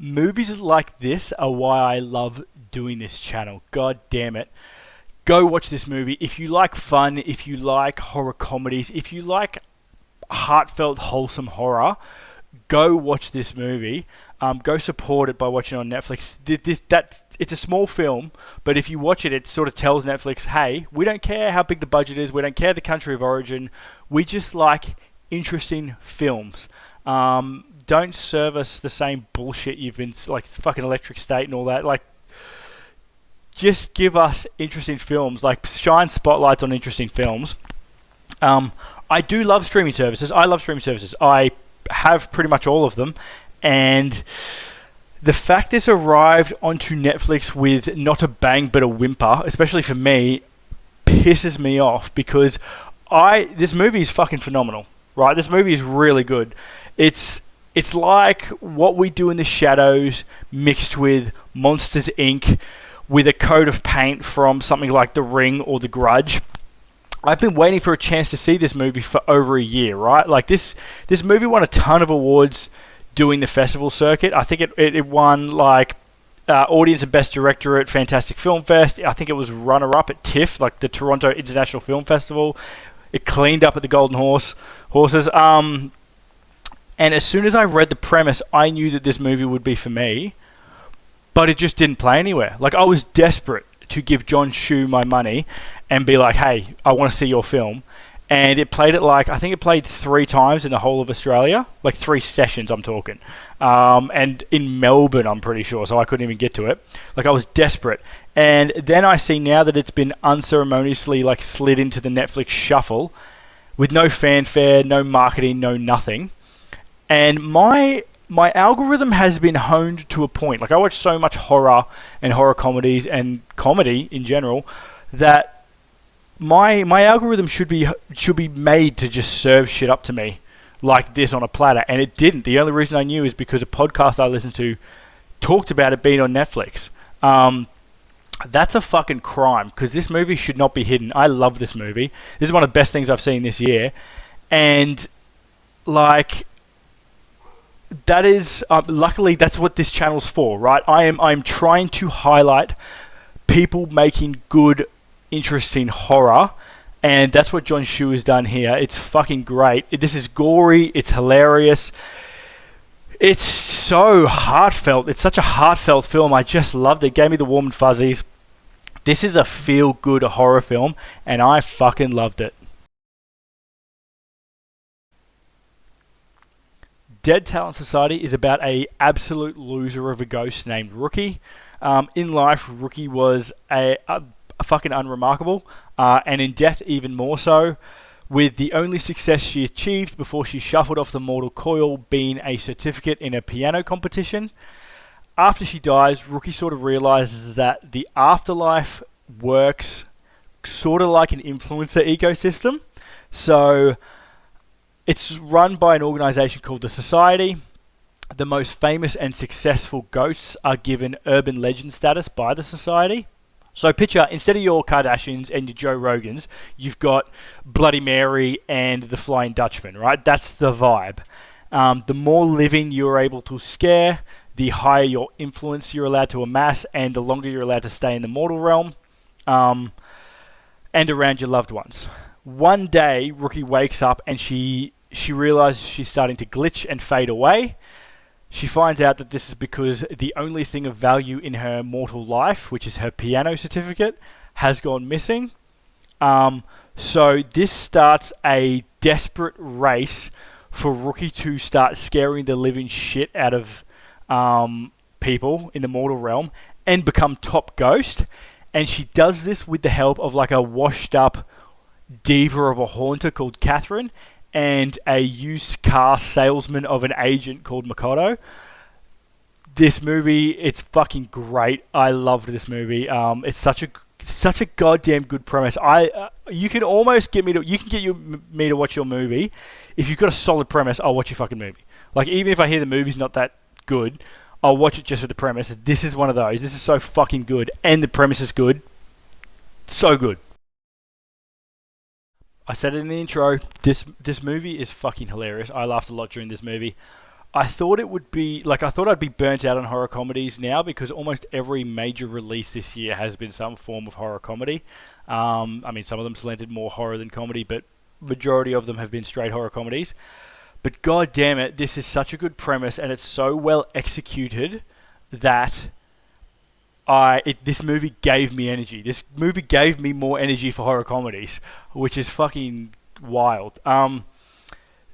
Movies like this are why I love doing this channel. God damn it. Go watch this movie. If you like fun, if you like horror comedies, if you like heartfelt, wholesome horror, go watch this movie. Go support it by watching it on Netflix. It's a small film, but if you watch it, it sort of tells Netflix, hey, we don't care how big the budget is, we don't care the country of origin, we just like interesting films. Don't serve us the same bullshit you've been, like fucking Electric State and all that. Like, just give us interesting films. Like, shine spotlights on interesting films. I do love streaming services. I love streaming services. I have pretty much all of them. And the fact this arrived onto Netflix with not a bang but a whimper, especially for me, pisses me off because this movie is fucking phenomenal, right? This movie is really good. It's like What We Do in the Shadows mixed with Monsters, Inc. with a coat of paint from something like The Ring or The Grudge. I've been waiting for a chance to see this movie for over a year, right? Like, this movie won a ton of awards doing the festival circuit. I think it won, like, Audience and Best Director at Fantastic Film Fest. I think it was runner-up at TIFF, like the Toronto International Film Festival. It cleaned up at the Golden Horses. And as soon as I read the premise, I knew that this movie would be for me, but it just didn't play anywhere. Like, I was desperate to give John Shu my money and be like, hey, I want to see your film. And it played I think it played 3 times in the whole of Australia, like 3 sessions I'm talking. And in Melbourne, I'm pretty sure, so I couldn't even get to it. Like, I was desperate. And then I see now that it's been unceremoniously, like, slid into the Netflix shuffle with no fanfare, no marketing, no nothing. And my algorithm has been honed to a point. Like, I watch so much horror and horror comedies and comedy in general that my algorithm should be made to just serve shit up to me like this on a platter, and it didn't. The only reason I knew is because a podcast I listened to talked about it being on Netflix. That's a fucking crime, because this movie should not be hidden. I love this movie. This is one of the best things I've seen this year, and like, that is luckily that's what this channel's for, right? I'm trying to highlight people making good, interesting horror, and that's what John Shu has done here. It's fucking great. This is gory. It's hilarious. It's so heartfelt. It's such a heartfelt film. I just loved it. It gave me the warm and fuzzies. This is a feel-good horror film, and I fucking loved it. Dead Talent Society is about a absolute loser of a ghost named Rookie. In life, Rookie was a fucking unremarkable, and in death even more so, with the only success she achieved before she shuffled off the mortal coil being a certificate in a piano competition. After she dies, Rookie sort of realizes that the afterlife works sort of like an influencer ecosystem. So it's run by an organization called the Society. The most famous and successful ghosts are given urban legend status by the Society. So picture, instead of your Kardashians and your Joe Rogans, you've got Bloody Mary and the Flying Dutchman, right? That's the vibe. The more living you're able to scare, the higher your influence you're allowed to amass, and the longer you're allowed to stay in the mortal realm, and around your loved ones. One day, Rookie wakes up and she realizes she's starting to glitch and fade away. She finds out that this is because the only thing of value in her mortal life, which is her piano certificate, has gone missing. So this starts a desperate race for Rookie to start scaring the living shit out of people in the mortal realm and become top ghost. And she does this with the help of like a washed up diva of a haunter called Catherine and a used car salesman of an agent called Makoto. This movie, it's fucking great. I loved this movie. It's such a goddamn good premise. You can almost get me to watch your movie. If you've got a solid premise, I'll watch your fucking movie. Like, even if I hear the movie's not that good, I'll watch it just for the premise. This is one of those. This is so fucking good, and the premise is good. So good. I said it in the intro, this movie is fucking hilarious. I laughed a lot during this movie. I thought it would be like I thought I'd be burnt out on horror comedies now because almost every major release this year has been some form of horror comedy. I mean, some of them slanted more horror than comedy, but majority of them have been straight horror comedies. But god damn it, this is such a good premise and it's so well executed that this movie gave me energy. This movie gave me more energy for horror comedies, which is fucking wild.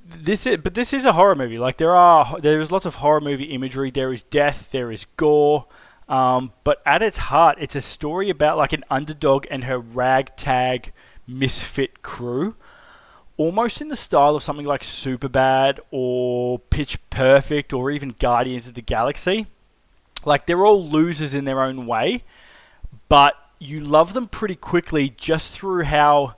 This is a horror movie. Like there's lots of horror movie imagery. There is death. There is gore. But at its heart, it's a story about like an underdog and her ragtag misfit crew, almost in the style of something like Superbad or Pitch Perfect or even Guardians of the Galaxy. Like they're all losers in their own way, but you love them pretty quickly just through how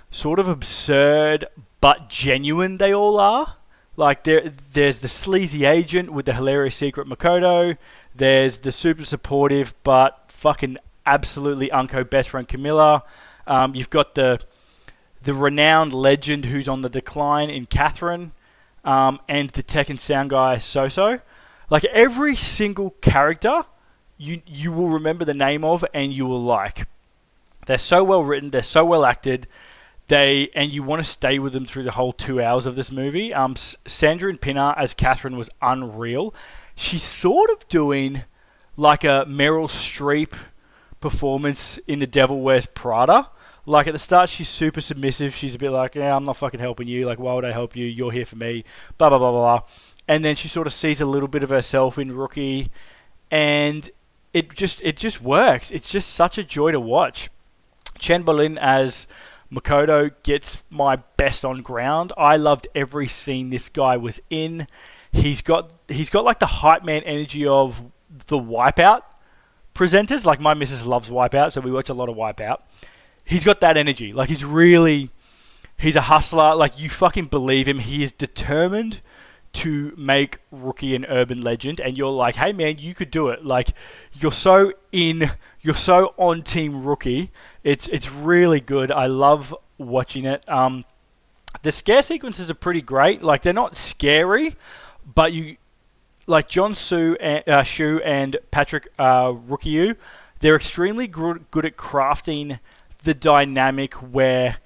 sort of absurd but genuine they all are. Like there's the sleazy agent with the hilarious secret Makoto. There's the super supportive but fucking absolutely unco best friend Camilla. You've got the renowned legend who's on the decline in Catherine, and the tech and sound guy Soso. Like every single character, you will remember the name of and you will like. They're so well written. They're so well acted. And you want to stay with them through the whole 2 hours of this movie. Sandrine Pinna as Catherine was unreal. She's sort of doing like a Meryl Streep performance in The Devil Wears Prada. Like at the start, she's super submissive. She's a bit like, yeah, I'm not fucking helping you. Like, why would I help you? You're here for me. Blah, blah, blah, blah, blah. And then she sort of sees a little bit of herself in Rookie. And it just works. It's just such a joy to watch. Chen Bolin as Makoto gets my best on ground. I loved every scene this guy was in. He's got like the hype man energy of the Wipeout presenters. Like my missus loves Wipeout, so we watch a lot of Wipeout. He's got that energy. Like he's a hustler. Like you fucking believe him. He is determined to make Rookie an urban legend, and you're like, hey man, you could do it. Like you're so on Team Rookie. It's really good. I love watching it. The scare sequences are pretty great. Like they're not scary, but you like John Shu and Patrick Rookiu, they're extremely good at crafting the dynamic where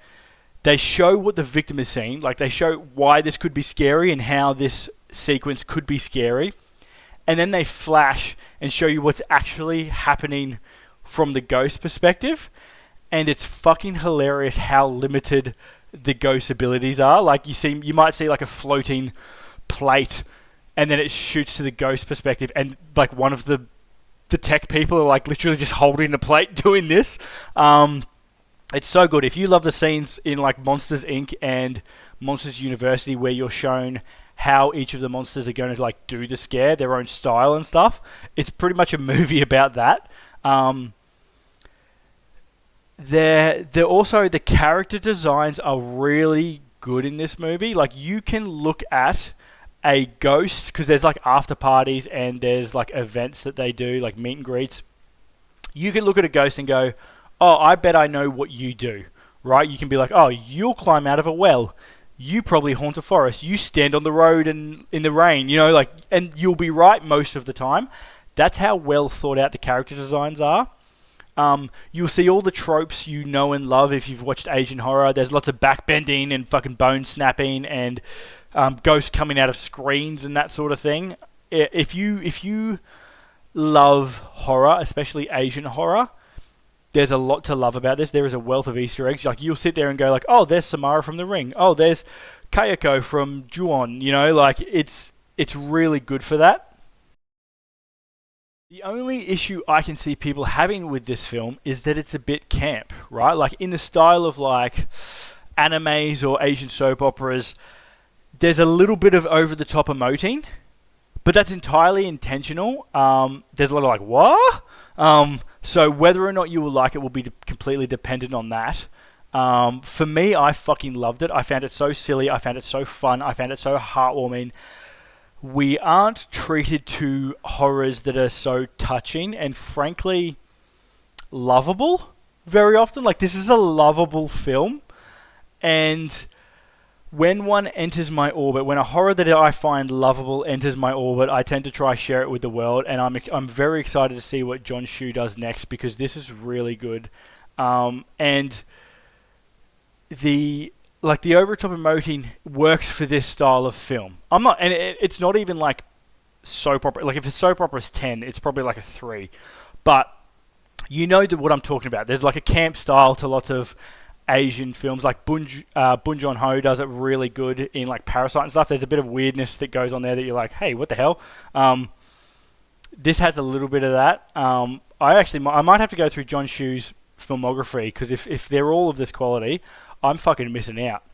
they show what the victim is seeing. Like they show why this could be scary and how this sequence could be scary. And then they flash and show you what's actually happening from the ghost perspective. And it's fucking hilarious how limited the ghost abilities are. Like you might see like a floating plate and then it shoots to the ghost perspective and like one of the tech people are like literally just holding the plate doing this. It's so good. If you love the scenes in like Monsters Inc. and Monsters University where you're shown how each of the monsters are going to like do the scare, their own style and stuff, it's pretty much a movie about that. They're also, the character designs are really good in this movie. Like you can look at a ghost because there's like after parties and there's like events that they do, like meet and greets. You can look at a ghost and go, oh, I bet I know what you do, right? You can be like, oh, you'll climb out of a well. You probably haunt a forest. You stand on the road and in the rain, you know, like, and you'll be right most of the time. That's how well thought out the character designs are. You'll see all the tropes you know and love if you've watched Asian horror. There's lots of backbending and fucking bone snapping and ghosts coming out of screens and that sort of thing. If you love horror, especially Asian horror, there's a lot to love about this. There is a wealth of Easter eggs. Like you'll sit there and go like, oh, there's Samara from The Ring. Oh, there's Kayako from Ju-on. You know, like it's really good for that. The only issue I can see people having with this film is that it's a bit camp, right? Like in the style of like animes or Asian soap operas, there's a little bit of over-the-top emoting, but that's entirely intentional. There's a lot of like, what? So whether or not you will like it will be completely dependent on that. For me, I fucking loved it. I found it so silly. I found it so fun. I found it so heartwarming. We aren't treated to horrors that are so touching and frankly lovable very often. Like this is a lovable film, and When one enters my orbit, when a horror that I find lovable enters my orbit, I tend to try share it with the world, and I'm very excited to see what John Shu does next, because this is really good. And the over-the-top emoting works for this style of film. It's not even like soap opera. Like, if a soap opera is 10, it's probably like a 3. But you know what I'm talking about. There's like a camp style to lots of Asian films, like Bong Joon-ho does it really good in like Parasite and stuff. There's a bit of weirdness that goes on there that you're like, hey, what the hell? This has a little bit of that. I might have to go through John Shu's filmography, because if they're all of this quality, I'm fucking missing out.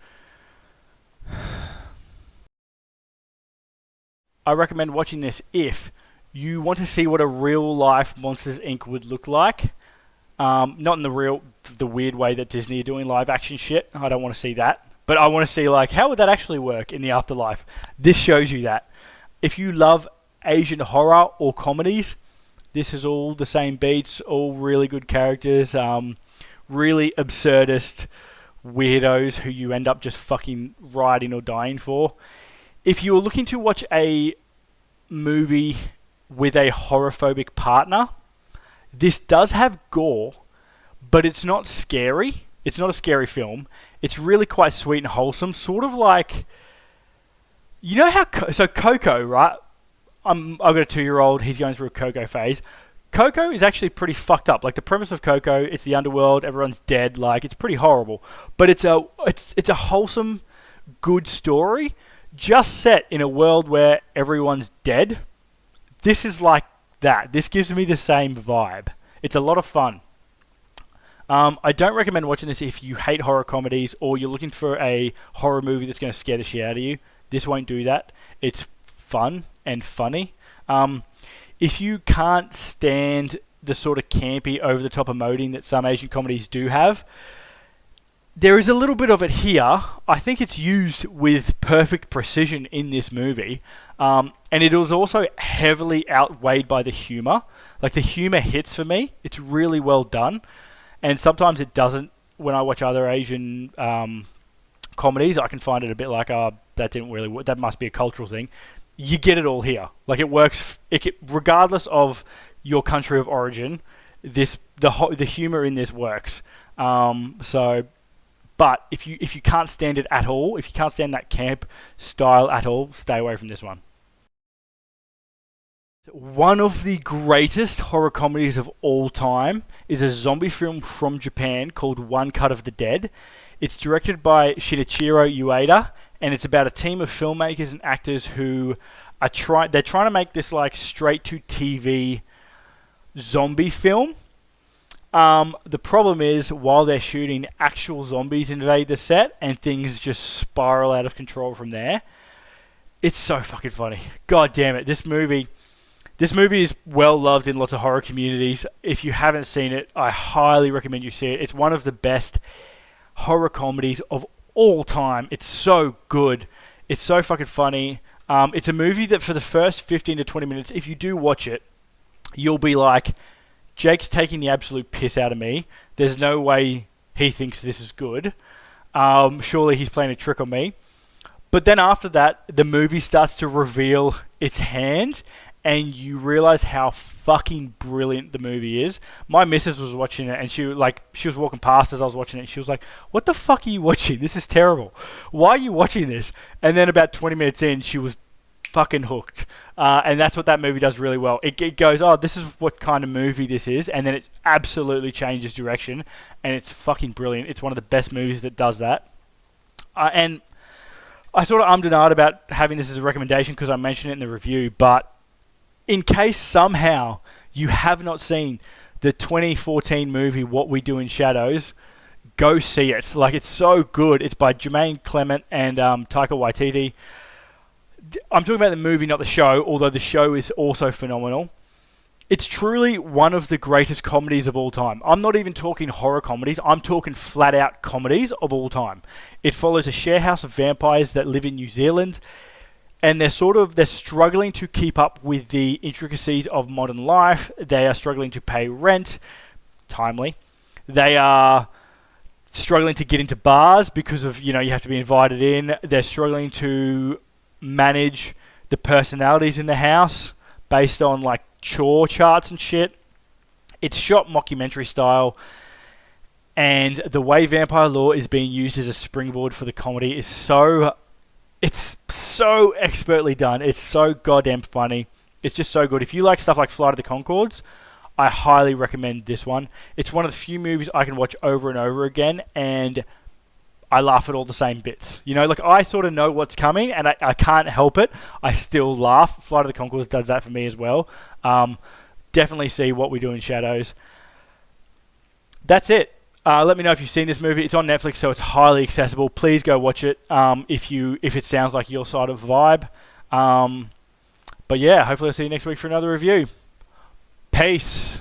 I recommend watching this if you want to see what a real life Monsters Inc. would look like. Not in the weird way that Disney are doing live action shit. I don't want to see that. But I want to see, like, how would that actually work in the afterlife? This shows you that. If you love Asian horror or comedies, this is all the same beats, all really good characters, really absurdist weirdos who you end up just fucking riding or dying for. If you're looking to watch a movie with a horror-phobic partner, this does have gore, but it's not scary. It's not a scary film. It's really quite sweet and wholesome, sort of like, you know how Coco, right? I've got a 2-year-old. He's going through a Coco phase. Coco is actually pretty fucked up. Like, the premise of Coco, it's the underworld. Everyone's dead. Like, it's pretty horrible. But it's a wholesome, good story, just set in a world where everyone's dead. This is like that. This gives me the same vibe. It's a lot of fun. I don't recommend watching this if you hate horror comedies or you're looking for a horror movie that's going to scare the shit out of you. This won't do that. It's fun and funny. If you can't stand the sort of campy, over-the-top emoting that some Asian comedies do have, there is a little bit of it here. I think it's used with perfect precision in this movie. And it was also heavily outweighed by the humor. Like, the humor hits for me. It's really well done. And sometimes it doesn't. When I watch other Asian comedies, I can find it a bit like, that didn't really work. That must be a cultural thing. You get it all here. Like, it works. Regardless of your country of origin, the humor in this works. But if you can't stand it at all, if you can't stand that camp style at all, stay away from this one. One of the greatest horror comedies of all time is a zombie film from Japan called One Cut of the Dead. It's directed by Shinichiro Ueda, and it's about a team of filmmakers and actors who are trying to make this like straight to TV zombie film. The problem is, while they're shooting, actual zombies invade the set and things just spiral out of control from there. It's so fucking funny. God damn it. This movie is well loved in lots of horror communities. If you haven't seen it, I highly recommend you see it. It's one of the best horror comedies of all time. It's so good. It's so fucking funny. It's a movie that for the first 15 to 20 minutes, if you do watch it, you'll be like, Jake's taking the absolute piss out of me. There's no way he thinks this is good. Surely he's playing a trick on me. But then after that, the movie starts to reveal its hand, and you realize how fucking brilliant the movie is. My missus was watching it, and she was walking past as I was watching it, and she was like, "What the fuck are you watching? This is terrible. Why are you watching this?" And then about 20 minutes in, she was fucking hooked. And that's what that movie does really well. It goes, oh, this is what kind of movie this is, and then it absolutely changes direction, and it's fucking brilliant. It's one of the best movies that does that. And I sort of ummed and ahed about having this as a recommendation because I mentioned it in the review, but in case somehow you have not seen the 2014 movie What We Do in Shadows, go see it. Like, it's so good. It's by Jermaine Clement and Taika Waititi. I'm talking about the movie, not the show, although the show is also phenomenal. It's truly one of the greatest comedies of all time. I'm not even talking horror comedies. I'm talking flat-out comedies of all time. It follows a share house of vampires that live in New Zealand, and they're struggling to keep up with the intricacies of modern life. They are struggling to pay rent timely. They are struggling to get into bars because of, you have to be invited in. They're struggling to manage the personalities in the house based on like chore charts and shit. It's shot mockumentary style, and the way vampire lore is being used as a springboard for the comedy is it's so expertly done. It's so goddamn funny. It's just so good. If you like stuff like Flight of the Conchords, I highly recommend this one. It's one of the few movies I can watch over and over again, and I laugh at all the same bits. Like I sort of know what's coming, and I can't help it. I still laugh. Flight of the Conchords does that for me as well. Definitely see What We Do in Shadows. That's it. Let me know if you've seen this movie. It's on Netflix, so it's highly accessible. Please go watch it if it sounds like your sort of vibe. But yeah, hopefully I'll see you next week for another review. Peace.